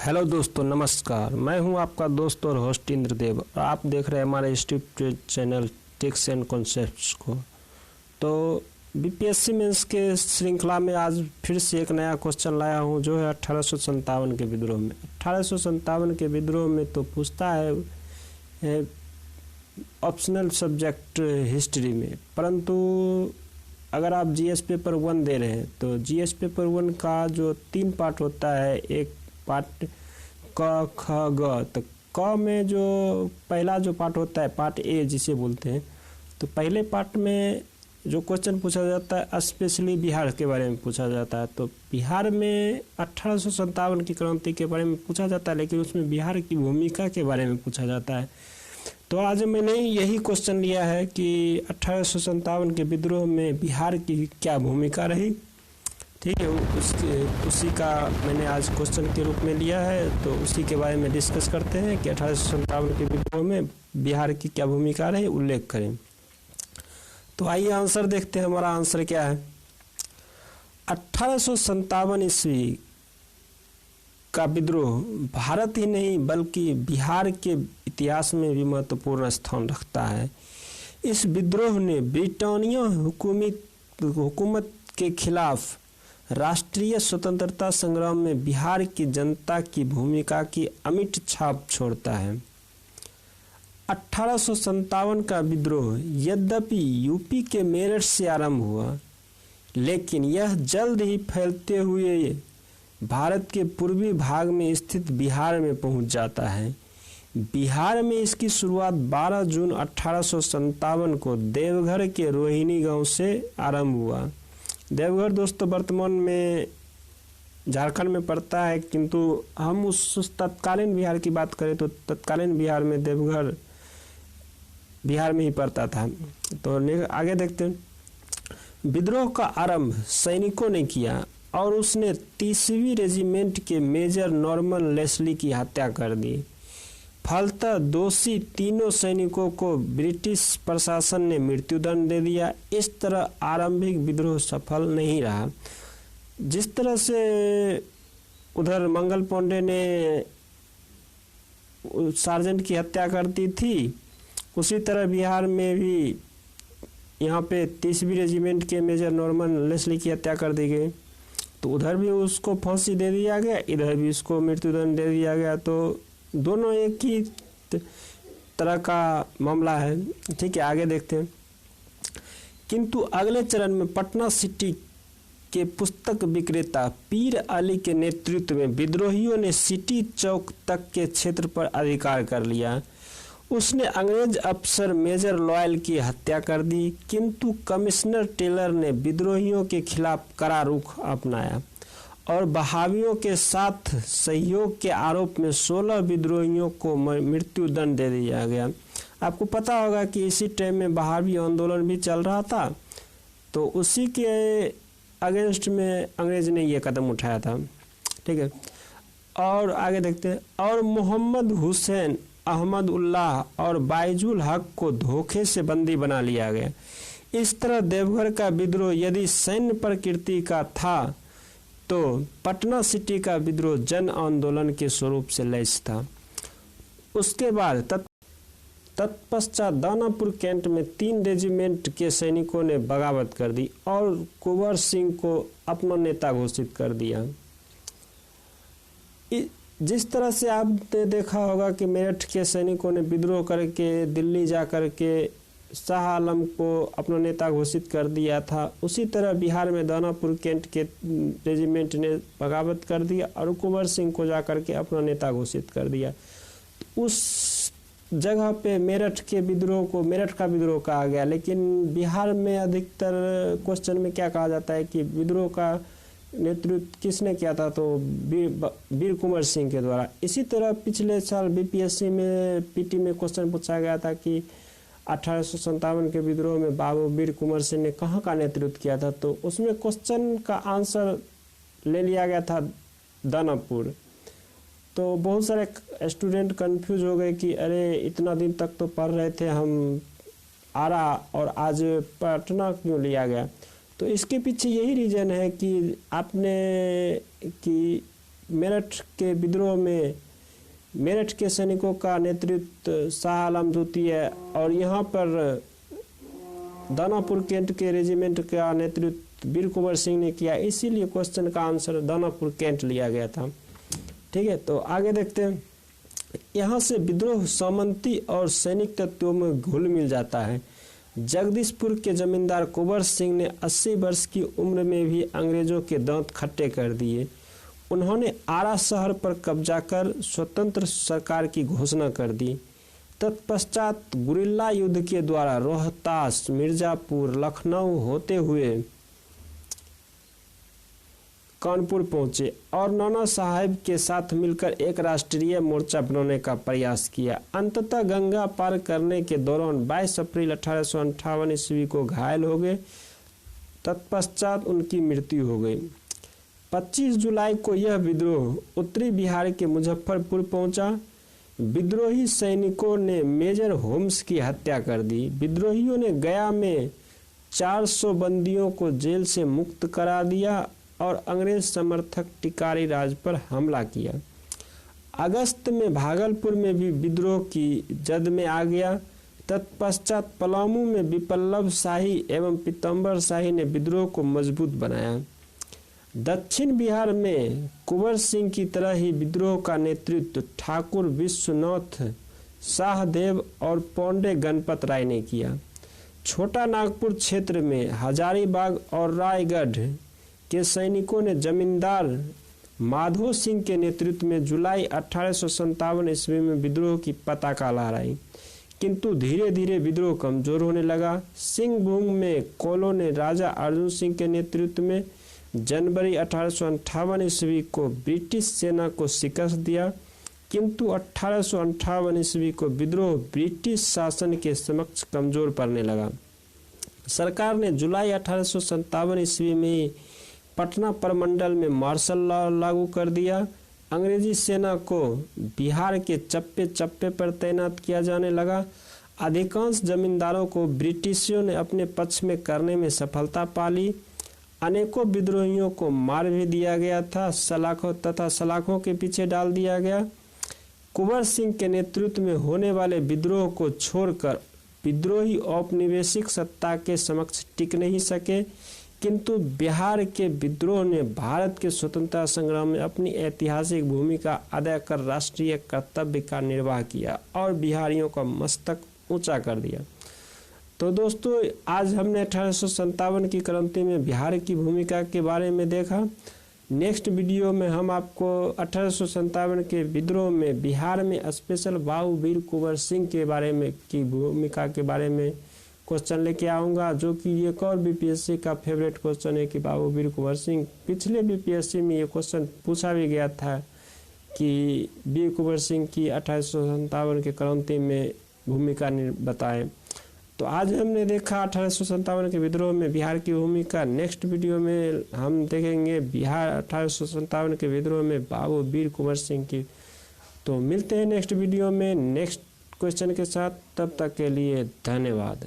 Hello दोस्तों, नमस्कार। मैं हूं आपका दोस्त और होस्ट इंद्रदेव और आप देख रहे हैं हमारे YouTube channel tips and concepts को। तो बीपीएससी मेंस के श्रृंखला में आज फिर से एक नया क्वेश्चन लाया हूं, जो है 1857 के विद्रोह में। 1857 के विद्रोह में तो पूछता है ऑप्शनल सब्जेक्ट हिस्ट्री में, परंतु अगर आप जीएस पेपर 1 दे रहे हैं तो जीएस पेपर 1 का जो 3 पार्ट होता है, एक पार्ट क ख ग, तो क में जो पहला जो पार्ट होता है, पार्ट ए जिसे बोलते हैं, तो पहले पार्ट में जो क्वेश्चन पूछा जाता है स्पेशली बिहार के बारे में पूछा जाता है। तो बिहार में 1857 की क्रांति के बारे में पूछा जाता है, लेकिन उसमें बिहार की भूमिका के बारे में पूछा जाता है। तो आज मैंने यही क्वेश्चन लिया है कि 1857 के विद्रोह में बिहार की क्या भूमिका रही। ठीक है, उसी का मैंने आज क्वेश्चन के रूप में लिया है, तो उसी के बारे में डिस्कस करते हैं कि 1857 के विद्रोह में बिहार की क्या भूमिका रही, उल्लेख करें। तो आइए आंसर देखते हैं। हमारा आंसर क्या है? 1857 ईस्वी का विद्रोह भारत ही नहीं बल्कि बिहार के इतिहास में भी महत्वपूर्ण स्थान रखता है। इस विद्रोह ने ब्रिटानिया हुकूमत के खिलाफ राष्ट्रीय स्वतंत्रता संग्राम में बिहार की जनता की भूमिका की अमिट छाप छोड़ता है। 1857 का विद्रोह यद्यपि यूपी के मेरठ से आरंभ हुआ, लेकिन यह जल्द ही फैलते हुए भारत के पूर्वी भाग में स्थित बिहार में पहुंच जाता है। बिहार में इसकी शुरुआत 12 जून 1857 को देवघर के रोहिणी गांव से आरंभ हुआ। देवघर दोस्तों वर्तमान में झारखंड में पड़ता है, किंतु हम उस तत्कालीन बिहार की बात करें तो तत्कालीन बिहार में देवघर बिहार में ही पड़ता था। तो आगे देखते हैं। विद्रोह का आरंभ सैनिकों ने किया और उसने 30वीं रेजिमेंट के मेजर नॉर्मन लेस्ली की हत्या कर दी। फलतः दोषी तीनों सैनिकों को ब्रिटिश प्रशासन ने मृत्युदंड दे दिया। इस तरह आरंभिक विद्रोह सफल नहीं रहा। जिस तरह से उधर मंगल पांडे ने सार्जेंट की हत्या कर दी थी, उसी तरह बिहार में भी यहाँ पे 30वीं रेजिमेंट के मेजर नॉर्मन लेस्ली की हत्या कर दी गई। तो उधर भी उसको फांसी दे दिया गया, इधर भी उसको मृत्युदंड दे दिया गया। तो दोनों एक ही तरह का मामला है। ठीक है, आगे देखते हैं। किंतु अगले चरण में पटना सिटी के पुस्तक विक्रेता पीर अली के नेतृत्व में विद्रोहियों ने सिटी चौक तक के क्षेत्र पर अधिकार कर लिया। उसने अंग्रेज अफसर मेजर लॉयल की हत्या कर दी, किंतु कमिश्नर टेलर ने विद्रोहियों के खिलाफ कड़ा रुख अपनाया और बहावियों के साथ सहयोग के आरोप में 16 विद्रोहियों को मृत्युदंड दे दिया गया। आपको पता होगा कि इसी टाइम में बहावी आंदोलन भी चल रहा था, तो उसी के अगेंस्ट में अंग्रेज ने ये कदम उठाया था। ठीक है, और आगे देखते हैं। और मोहम्मद हुसैन, अहमद उल्लाह और बाइजुल हक को धोखे से बंदी बना लिया गया। इस तरह देवघर का विद्रोह यदि सैन्य प्रकृति का था तो पटना सिटी का विद्रोह जन आंदोलन के स्वरूप से लैस था। उसके बाद तत्पश्चात दानापुर कैंट में 3 रेजिमेंट के सैनिकों ने बगावत कर दी और कुंवर सिंह को अपना नेता घोषित कर दिया। जिस तरह से आपने देखा होगा कि मेरठ के सैनिकों ने विद्रोह करके दिल्ली जा कर के शाह आलम को अपना नेता घोषित कर दिया था, उसी तरह बिहार में दानापुर कैंट के रेजिमेंट ने बगावत कर दिया और कुंवर सिंह को जा कर के अपना नेता घोषित कर दिया। उस जगह पे मेरठ के विद्रोह को मेरठ का विद्रोह कहा गया। लेकिन बिहार में अधिकतर क्वेश्चन में क्या कहा जाता है कि विद्रोह का नेतृत्व किसने किया था, तो वीर कुंवर सिंह के द्वारा। इसी तरह पिछले साल बीपीएससी में पीटी में क्वेश्चन पूछा गया था कि 1857 के विद्रोह में बाबू वीर कुंवर सिंह ने कहाँ का नेतृत्व किया था, तो उसमें क्वेश्चन का आंसर ले लिया गया था दानापुर। तो बहुत सारे स्टूडेंट कंफ्यूज हो गए कि अरे इतना दिन तक तो पढ़ रहे थे हम आरा और आज पटना क्यों लिया गया। तो इसके पीछे यही रीज़न है कि आपने कि मेरठ के विद्रोह में मेरठ के सैनिकों का नेतृत्व शाह आलम द्वितीय और यहाँ पर दानापुर कैंट के रेजिमेंट का नेतृत्व वीर कुंवर सिंह ने किया, इसीलिए क्वेश्चन का आंसर दानापुर कैंट लिया गया था। ठीक है, तो आगे देखते हैं। यहाँ से विद्रोह सामंती और सैनिक तत्वों में घुल मिल जाता है। जगदीशपुर के जमींदार कुंवर सिंह ने 80 वर्ष की उम्र में भी अंग्रेजों के दांत खट्टे कर दिए। उन्होंने आरा शहर पर कब्जा कर स्वतंत्र सरकार की घोषणा कर दी। तत्पश्चात गुरिल्ला युद्ध के द्वारा रोहतास, मिर्जापुर, लखनऊ होते हुए कानपुर पहुंचे और नाना साहब के साथ मिलकर एक राष्ट्रीय मोर्चा बनाने का प्रयास किया। अंततः गंगा पार करने के दौरान 22 अप्रैल 1858 ईस्वी को घायल हो गए। तत्पश्चात उनकी मृत्यु हो गई। 25 जुलाई को यह विद्रोह उत्तरी बिहार के मुजफ्फरपुर पहुंचा। विद्रोही सैनिकों ने मेजर होम्स की हत्या कर दी। विद्रोहियों ने गया में 400 बंदियों को जेल से मुक्त करा दिया और अंग्रेज समर्थक टिकारी राज पर हमला किया। अगस्त में भागलपुर में भी विद्रोह की जद में आ गया। तत्पश्चात पलामू में विप्लव शाही एवं पीतम्बर शाही ने विद्रोह को मजबूत बनाया। दक्षिण बिहार में कुंवर सिंह की तरह ही विद्रोह का नेतृत्व ठाकुर विश्वनाथ शाहदेव और पौंडे गणपत राय ने किया। छोटा नागपुर क्षेत्र में हजारीबाग और रायगढ़ के सैनिकों ने जमींदार माधो सिंह के नेतृत्व में जुलाई 1857 ईस्वी में विद्रोह की पताका लहराई, किंतु धीरे धीरे विद्रोह कमजोर होने लगा। सिंहभूम में कोलो ने राजा अर्जुन सिंह के नेतृत्व में जनवरी 1858 ईस्वी को ब्रिटिश सेना को शिकस्त दिया, किंतु 1858 ईस्वी को विद्रोह ब्रिटिश शासन के समक्ष कमजोर पड़ने लगा। सरकार ने जुलाई 1857 ईस्वी में पटना प्रमंडल में मार्शल लॉ लागू कर दिया। अंग्रेजी सेना को बिहार के चप्पे चप्पे पर तैनात किया जाने लगा। अधिकांश जमींदारों को ब्रिटिशों ने अपने पक्ष में करने में सफलता पा ली। अनेकों विद्रोहियों को मार भी दिया गया था, सलाखों के पीछे डाल दिया गया। कुंवर सिंह के नेतृत्व में होने वाले विद्रोह को छोड़कर विद्रोही औपनिवेशिक सत्ता के समक्ष टिक नहीं सके, किंतु बिहार के विद्रोह ने भारत के स्वतंत्रता संग्राम में अपनी ऐतिहासिक भूमिका अदा कर राष्ट्रीय कर्तव्य का निर्वाह किया और बिहारियों का मस्तक ऊंचा कर दिया। तो दोस्तों, आज हमने 1857 की क्रांति में बिहार की भूमिका के बारे में देखा। नेक्स्ट वीडियो में हम आपको 1857 के विद्रोह में बिहार में स्पेशल बाबू वीर कुंवर सिंह के बारे में की भूमिका के बारे में क्वेश्चन लेके आऊँगा, जो कि एक और बीपीएससी का फेवरेट क्वेश्चन है कि बाबू वीर कुंवर सिंह। पिछले बीपीएससी में ये क्वेश्चन पूछा भी गया था कि वीर कुंवर सिंह की 1857 के क्रांति में भूमिका बताएं। तो आज हमने देखा 1857 के विद्रोह में बिहार की भूमिका। नेक्स्ट वीडियो में हम देखेंगे बिहार 1857 के विद्रोह में बाबू वीर कुंवर सिंह की। तो मिलते हैं नेक्स्ट वीडियो में नेक्स्ट क्वेश्चन के साथ। तब तक के लिए धन्यवाद।